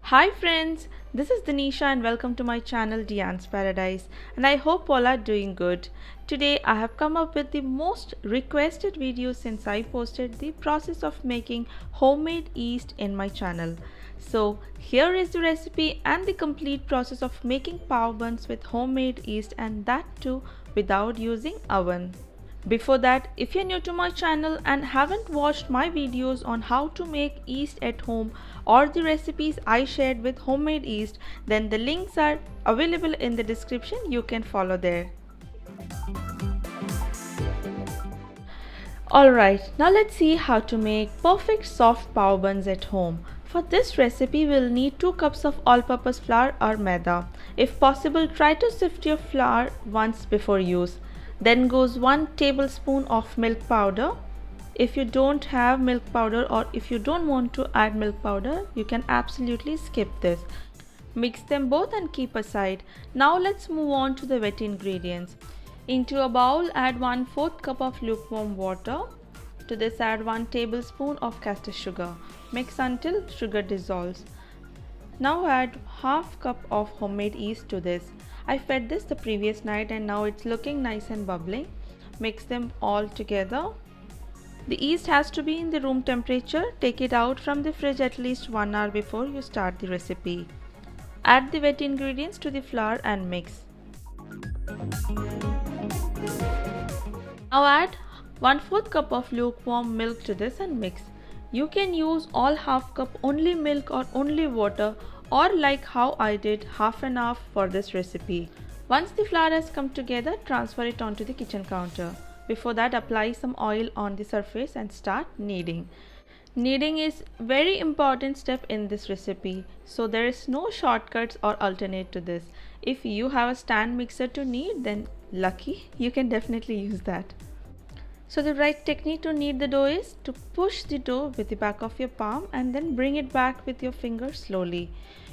Hi friends, this is Danisha and welcome to my channel Diane's Paradise, and I hope all are doing good. Today I have come up with the most requested video since I posted the process of making homemade yeast in my channel. So here is the recipe and the complete process of making pav buns with homemade yeast, and that too without using oven. Before that, if you're new to my channel and haven't watched my videos on how to make yeast at home or the recipes I shared with homemade yeast, then the links are available in the description. You can follow there. Alright, now let's see how to make perfect soft pav buns at home. For this recipe, we'll need 2 cups of all-purpose flour or maida. If possible, try to sift your flour once before use. Then goes 1 tablespoon of milk powder. If you don't have milk powder or if you don't want to add milk powder, you can absolutely skip this. Mix them both and keep aside. Now let's move on to the wet ingredients. Into a bowl, add 1/4 cup of lukewarm water. To this, add 1 tablespoon of caster sugar. Mix until sugar dissolves. Now add half cup of homemade yeast to this. I fed this the previous night and now it's looking nice and bubbling. Mix them all together. The yeast has to be in the room temperature. Take it out from the fridge at least 1 hour before you start the recipe. Add the wet ingredients to the flour and mix. Now add 1/4 cup of lukewarm milk to this and mix. You can use all half cup only milk or only water, or like how I did half and half for this recipe. Once the flour has come together, transfer it onto the kitchen counter. Before that, apply some oil on the surface and start kneading. Kneading is very important step in this recipe, so there is no shortcuts or alternate to this. If you have a stand mixer to knead, then lucky, you can definitely use that. So the right technique to knead the dough is to push the dough with the back of your palm and then bring it back with your finger slowly.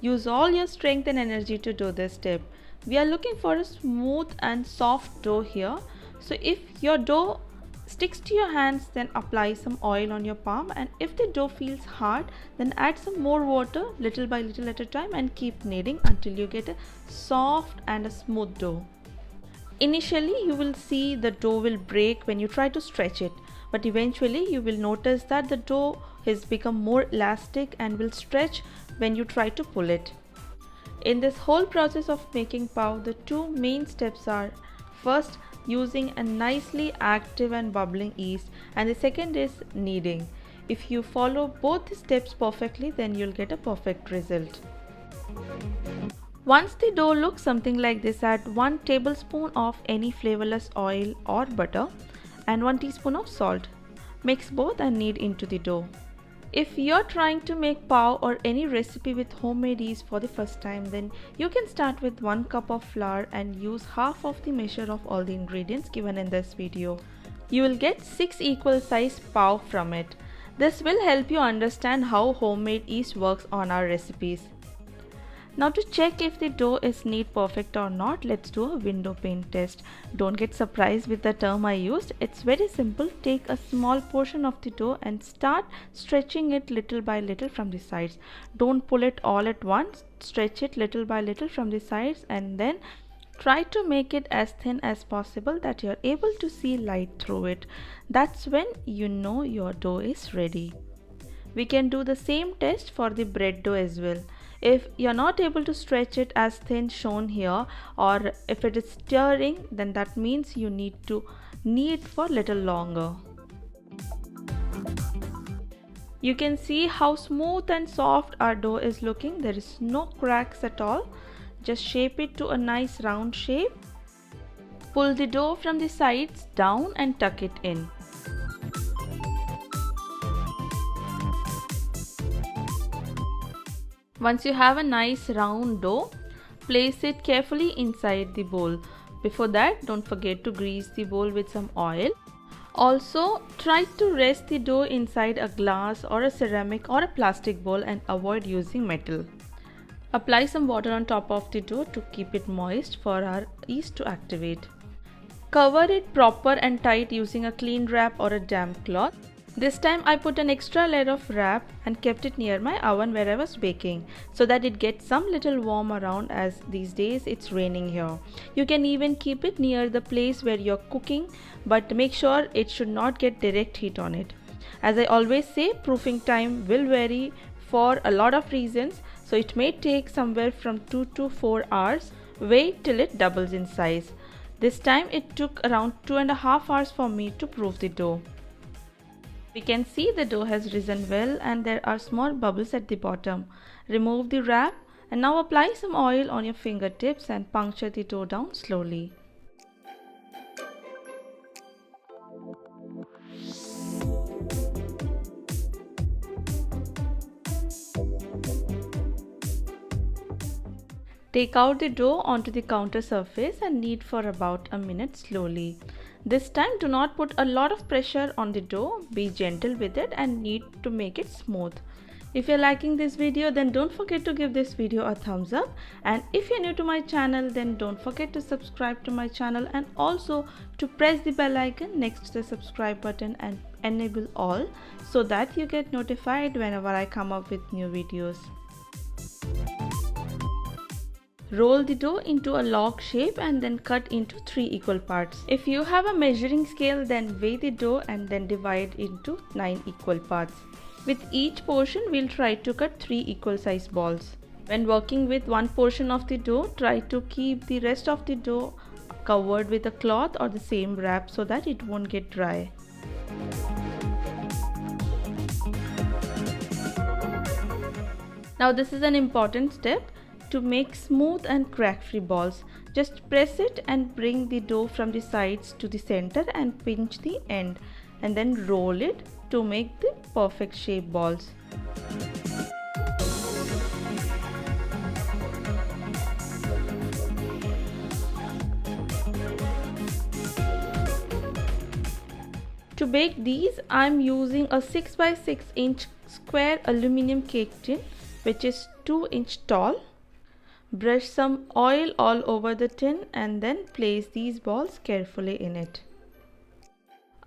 Use all your strength and energy to do this step. We are looking for a smooth and soft dough here. So if your dough sticks to your hands, then apply some oil on your palm, and if the dough feels hard, then add some more water little by little at a time and keep kneading until you get a soft and a smooth dough. Initially, you will see the dough will break when you try to stretch it, but eventually you will notice that the dough has become more elastic and will stretch when you try to pull it. In this whole process of making pav, the 2 main steps are: first, using a nicely active and bubbling yeast, and the second is kneading. If you follow both the steps perfectly, then you'll get a perfect result. Once the dough looks something like this, add 1 tablespoon of any flavorless oil or butter and 1 teaspoon of salt. Mix both and knead into the dough. If you're trying to make pav or any recipe with homemade yeast for the first time, then you can start with 1 cup of flour and use half of the measure of all the ingredients given in this video. You will get 6 equal size pav from it. This will help you understand how homemade yeast works on our recipes. Now to check if the dough is knead perfect or not, let's do a Windowpane test. Don't get surprised with the term I used. It's very simple. Take a small portion of the dough and start stretching it little by little from the sides. Don't pull it all at once. Stretch it little by little from the sides and then try to make it as thin as possible that you're able to see light through it. That's when you know your dough is ready. We can do the same test for the bread dough as well. If you're not able to stretch it as thin shown here, or if it is stirring, then that means you need to knead for little longer. You can see how smooth and soft our dough is looking. There is no cracks at all. Just shape it to a nice round shape. Pull the dough from the sides down and tuck it in. Once you have a nice round dough, place it carefully inside the bowl. Before that, don't forget to grease the bowl with some oil. Also, try to rest the dough inside a glass or a ceramic or a plastic bowl and avoid using metal. Apply some water on top of the dough to keep it moist for our yeast to activate. Cover it proper and tight using a clean wrap or a damp cloth. This time I put an extra layer of wrap and kept it near my oven where I was baking so that it gets some little warm around, as these days it's raining here. You can even keep it near the place where you're cooking, but make sure it should not get direct heat on it. As I always say, proofing time will vary for a lot of reasons, so it may take somewhere from 2 to 4 hours. Wait till it doubles in size. This time it took around 2.5 hours for me to proof the dough. We can see the dough has risen well and there are small bubbles at the bottom. Remove the wrap and now apply some oil on your fingertips and puncture the dough down slowly. Take out the dough onto the counter surface and knead for about a minute slowly. This time do not put a lot of pressure on the dough, be gentle with it and knead to make it smooth. If you're liking this video, then don't forget to give this video a thumbs up, and if you're new to my channel, then don't forget to subscribe to my channel and also to press the bell icon next to the subscribe button and enable all so that you get notified whenever I come up with new videos. Roll the dough into a log shape and then cut into 3 equal parts. If you have a measuring scale, then weigh the dough and then divide into 9 equal parts. With each portion, we'll try to cut 3 equal size balls. When working with one portion of the dough, try to keep the rest of the dough covered with a cloth or the same wrap so that it won't get dry. Now this is an important step. To make smooth and crack-free balls, just press it and bring the dough from the sides to the center and pinch the end and then roll it to make the perfect shape balls. To bake these, I am using a 6 by 6 inch square aluminium cake tin which is 2 inch tall. Brush some oil all over the tin and then place these balls carefully in it.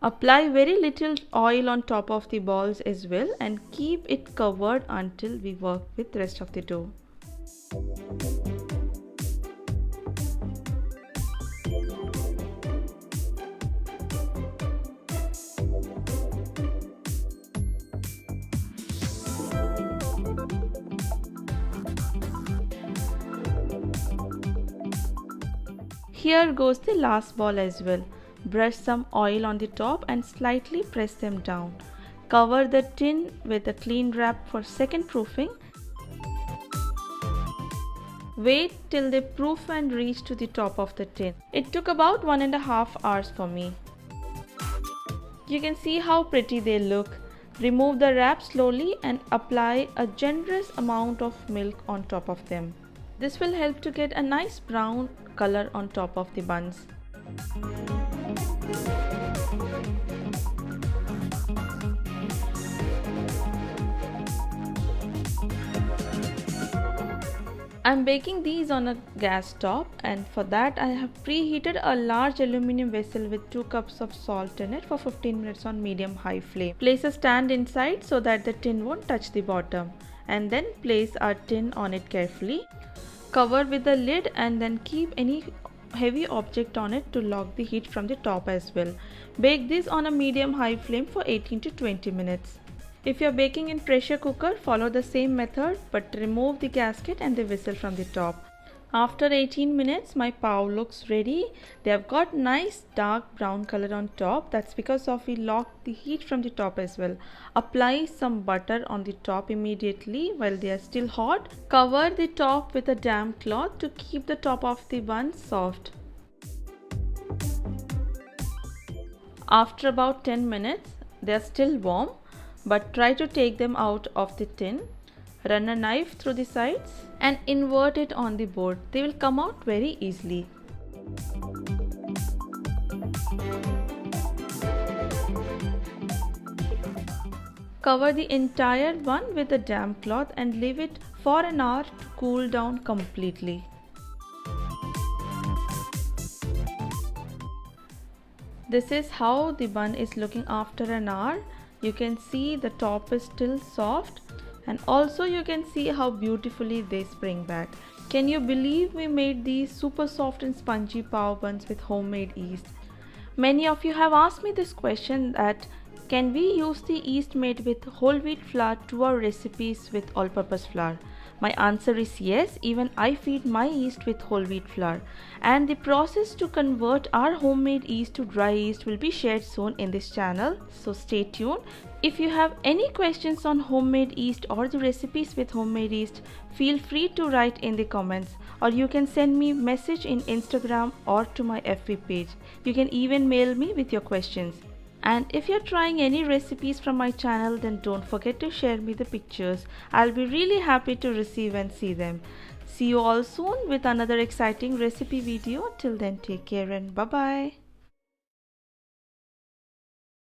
Apply very little oil on top of the balls as well and keep it covered until we work with the rest of the dough. Here goes the last ball as well. Brush some oil on the top and slightly press them down. Cover the tin with a clean wrap for second proofing. Wait till they proof and reach to the top of the tin. It took about 1.5 hours for me. You can see how pretty they look. Remove the wrap slowly and apply a generous amount of milk on top of them. This will help to get a nice brown color on top of the buns. I'm baking these on a gas top, and for that I have preheated a large aluminium vessel with 2 cups of salt in it for 15 minutes on medium-high flame. Place a stand inside so that the tin won't touch the bottom, and then place our tin on it carefully. Cover with the lid and then keep any heavy object on it to lock the heat from the top as well. Bake this on a medium-high flame for 18 to 20 minutes. If you are baking in pressure cooker, follow the same method but remove the gasket and the vessel from the top. After 18 minutes, my pav looks ready. They have got nice dark brown color on top. That's because of we locked the heat from the top as well. Apply some butter on the top immediately while they are still hot. Cover the top with a damp cloth to keep the top of the bun soft. After about 10 minutes, they are still warm, but try to take them out of the tin. Run a knife through the sides and invert it on the board. They will come out very easily. Cover the entire bun with a damp cloth and leave it for an hour to cool down completely. This is how the bun is looking after an hour. You can see the top is still soft, and also you can see how beautifully they spring back. Can you believe we made these super soft and spongy pav buns with homemade yeast? Many of you have asked me this question, that can we use the yeast made with whole wheat flour to our recipes with all-purpose flour? My answer is yes. Even I feed my yeast with whole wheat flour, and the process to convert our homemade yeast to dry yeast will be shared soon in this channel, so stay tuned. If you have any questions on homemade yeast or the recipes with homemade yeast, feel free to write in the comments, or you can send me message in Instagram or to my FB page. You can even mail me with your questions. And if you're trying any recipes from my channel, then don't forget to share me the pictures. I'll be really happy to receive and see them. See you all soon with another exciting recipe video. Till then, take care and bye bye.